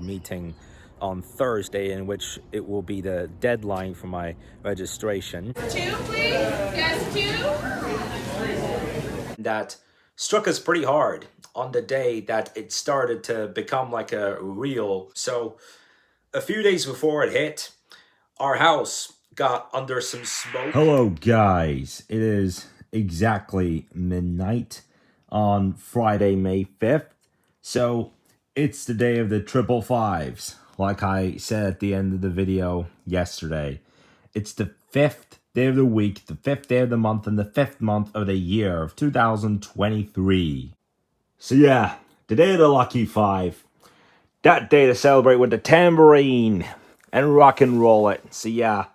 meeting on Thursday in which it will be the deadline for my registration. 2, please. Yes, 2. That struck us pretty hard on the day that it started to become like a real. So a few days before it hit, our house got under some smoke. Hello guys, it is exactly midnight on Friday, May 5th. So it's the day of the 555s. Like I said at the end of the video yesterday, it's the 5th day of the week, the 5th day of the month, and the 5th month of the year of 2023. So yeah, the day of the lucky 5. That day to celebrate with the tambourine and rock and roll it. So yeah,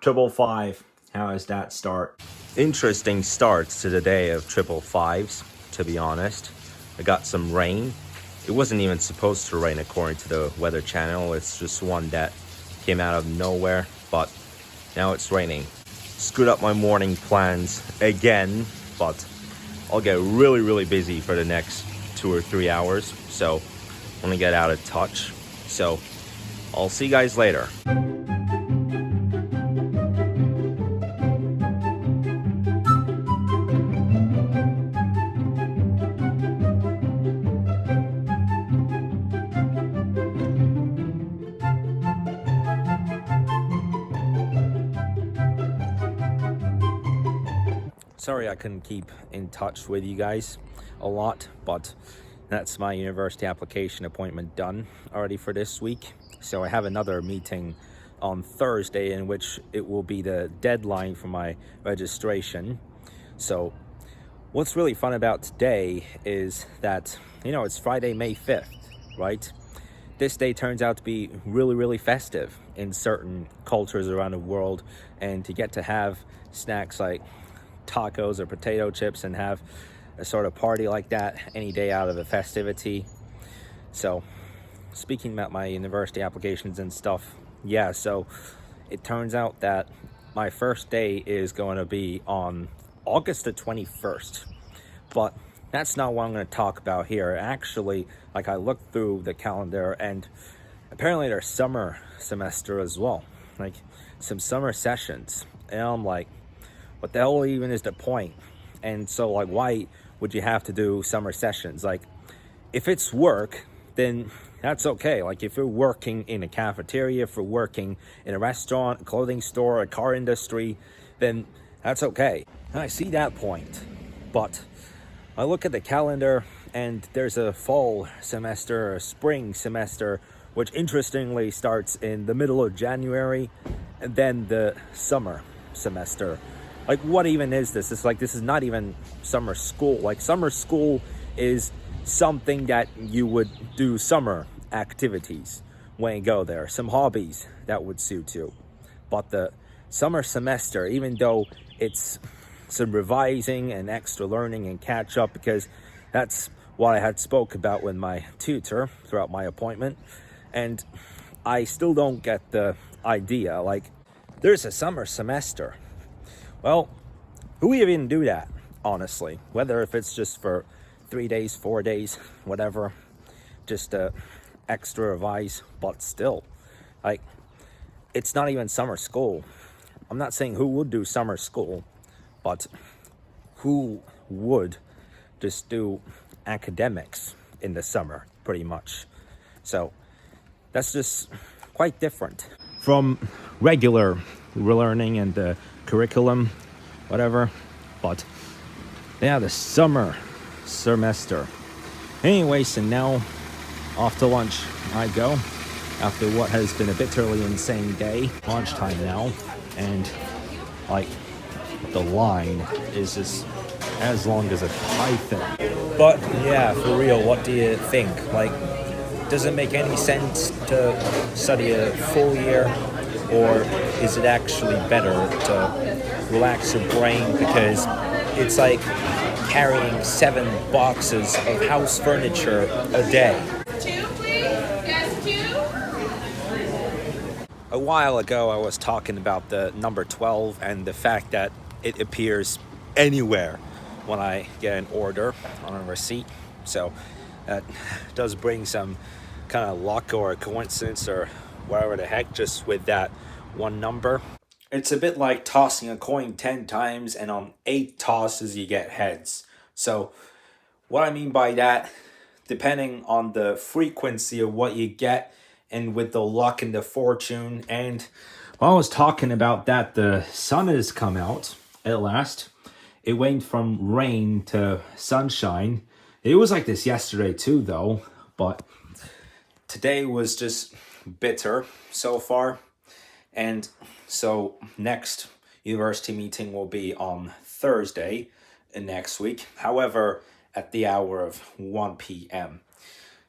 555. How does that start? Interesting starts to the day of 555s, to be honest. I got some rain. It wasn't even supposed to rain according to the Weather Channel. It's just one that came out of nowhere, but now it's raining. Screwed up my morning plans again, but I'll get really busy for the next 2 or 3 hours, so I'm gonna get out of touch. So I'll see you guys later. Sorry I couldn't keep in touch with you guys a lot, but that's my university application appointment done already for this week. So I have another meeting on Thursday in which it will be the deadline for my registration. So what's really fun about today is that, you know, it's Friday, May 5th, right? This day turns out to be really festive in certain cultures around the world, and to get to have snacks like tacos or potato chips and have a sort of party like that any day out of a festivity. So speaking about my university applications and stuff, yeah, so it turns out that my first day is going to be on August the 21st, but that's not what I'm going to talk about here. Actually, like, I looked through the calendar and apparently there's summer semester as well, like some summer sessions, and I'm like, what the hell even is the point? And so, like, why would you have to do summer sessions? Like, if it's work, then that's okay. Like, if you're working in a cafeteria, if you're working in a restaurant, a clothing store, a car industry, then that's okay. And I see that point. But I look at the calendar and there's a fall semester, a spring semester, which interestingly starts in the middle of January, and then the summer semester. Like, what even is this? It's like, this is not even summer school. Like, summer school is something that you would do summer activities when you go there, some hobbies that would suit you. But the summer semester, even though it's some revising and extra learning and catch up, because that's what I had spoke about with my tutor throughout my appointment, and I still don't get the idea. Like, there's a summer semester. Well, who even do that, honestly? Whether if it's just for 3 days, 4 days, whatever, just extra revise, but still, like, it's not even summer school. I'm not saying who would do summer school, but who would just do academics in the summer, pretty much. So that's just quite different from regular learning and the curriculum, whatever. But yeah, the summer semester. Anyway, so now off to lunch I go after what has been a bitterly insane day. Lunchtime now, and like, the line is just as long as a python. But yeah, for real, what do you think? Like, does it make any sense to study a full year, or is it actually better to relax your brain? Because it's like carrying 7 boxes of house furniture a day. 2, please. Yes, 2. A while ago, I was talking about the number 12 and the fact that it appears anywhere when I get an order on a receipt. So that does bring some kind of luck or a coincidence or whatever the heck, just with that one number. It's a bit like tossing a coin 10 times and on 8 tosses you get heads. So what I mean by that, depending on the frequency of what you get and with the luck and the fortune. And while I was talking about that, the sun has come out at last. It went from rain to sunshine. It was like this yesterday too, though, but today was just bitter so far. And so next university meeting will be on Thursday next week. However, at the hour of 1 p.m.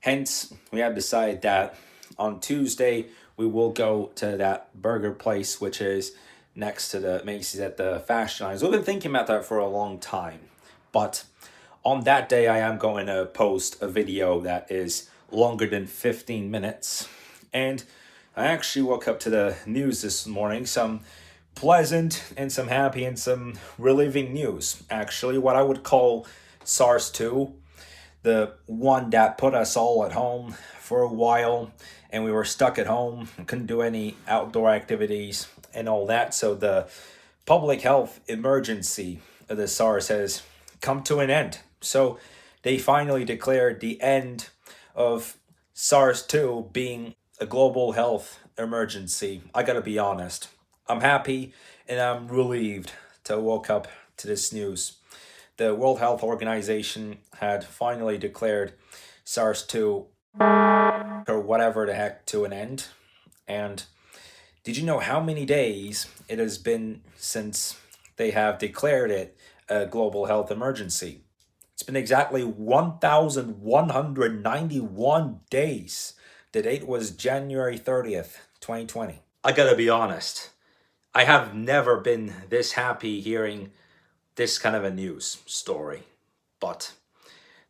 Hence, we have decided that on Tuesday, we will go to that burger place, which is next to the Macy's at the Fashion Lines. We've been thinking about that for a long time. But on that day, I am going to post a video that is longer than 15 minutes. And I actually woke up to the news this morning. Some pleasant and some happy and some relieving news. Actually, what I would call SARS-2, the one that put us all at home for a while, and we were stuck at home and couldn't do any outdoor activities and all that. So the public health emergency of the SARS has come to an end. So they finally declared the end of SARS-2 being a global health emergency. I gotta be honest. I'm happy and I'm relieved to woke up to this news. The World Health Organization had finally declared SARS-2 or whatever the heck to an end. And did you know how many days it has been since they have declared it a global health emergency? It's been exactly 1,191 days. The date was January 30th, 2020. I gotta be honest. I have never been this happy hearing this kind of a news story. But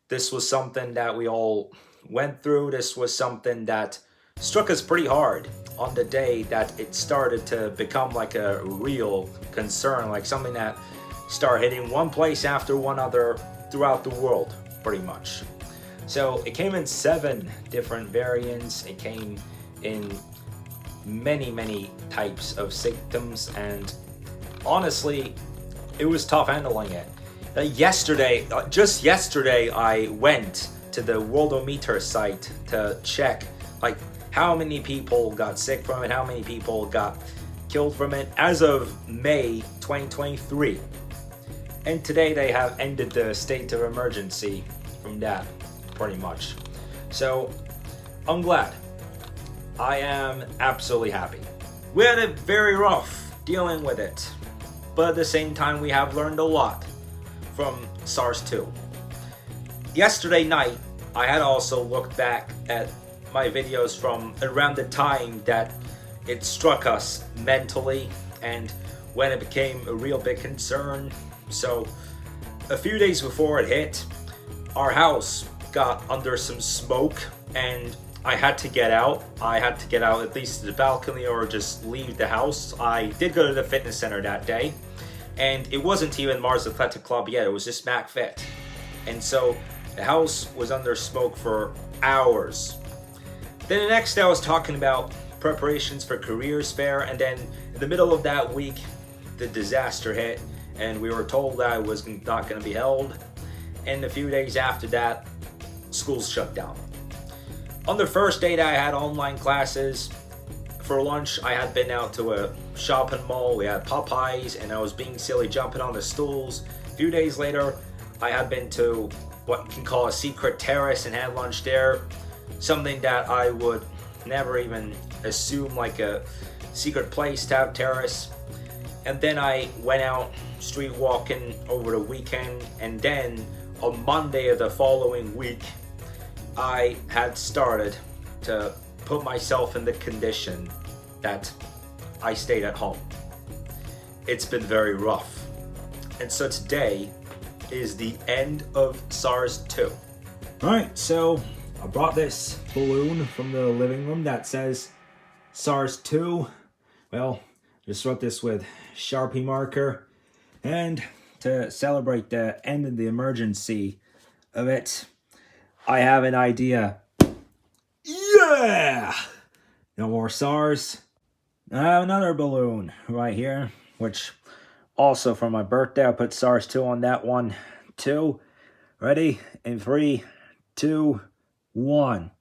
this was something that we all went through. This was something that struck us pretty hard on the day that it started to become like a real concern, like something that started hitting one place after one other throughout the world, pretty much. So it came in 7 different variants. It came in many types of symptoms, and honestly, it was tough handling it. Just yesterday, I went to the Worldometer site to check like how many people got sick from it, how many people got killed from it as of May 2023. And today they have ended the state of emergency from that, pretty much. So I'm glad. I am absolutely happy. We had it very rough dealing with it, but at the same time we have learned a lot from SARS-2. Yesterday night, I had also looked back at my videos from around the time that it struck us mentally and when it became a real big concern. So a few days before it hit, our house got under some smoke and I had to get out. I had to get out at least to the balcony or just leave the house. I did go to the fitness center that day, and it wasn't even Mars Athletic Club yet. It was just MacFit. And so the house was under smoke for hours. Then the next day I was talking about preparations for careers fair, and then in the middle of that week, the disaster hit, and we were told that it was not going to be held. And a few days after that, schools shut down. On the first day that I had online classes, for lunch I had been out to a shopping mall. We had Popeyes and I was being silly jumping on the stools. A few days later, I had been to what you can call a secret terrace and had lunch there. Something that I would never even assume like a secret place to have terrace. And then I went out street walking over the weekend, and then on Monday of the following week, I had started to put myself in the condition that I stayed at home. It's been very rough. And so today is the end of SARS-2. Alright, so I brought this balloon from the living room that says SARS-2. Well, just wrote this with Sharpie marker. And to celebrate the end of the emergency of it, I have an idea. Yeah! No more SARS. I have another balloon right here, which also for my birthday, I put SARS 2 on that one too. Ready? In 3, 2, 1.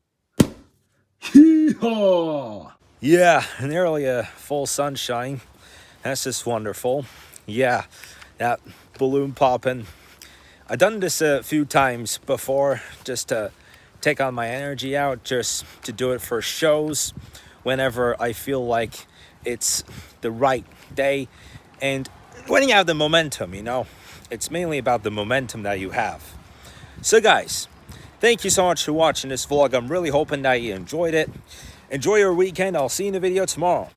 Hee-haw! Yeah, nearly a full sunshine. That's just wonderful. Yeah, that balloon popping. I've done this a few times before just to take on my energy out, just to do it for shows whenever I feel like it's the right day. And when you have the momentum, you know, it's mainly about the momentum that you have. So guys, thank you so much for watching this vlog. I'm really hoping that you enjoyed it. Enjoy your weekend. I'll see you in the video tomorrow.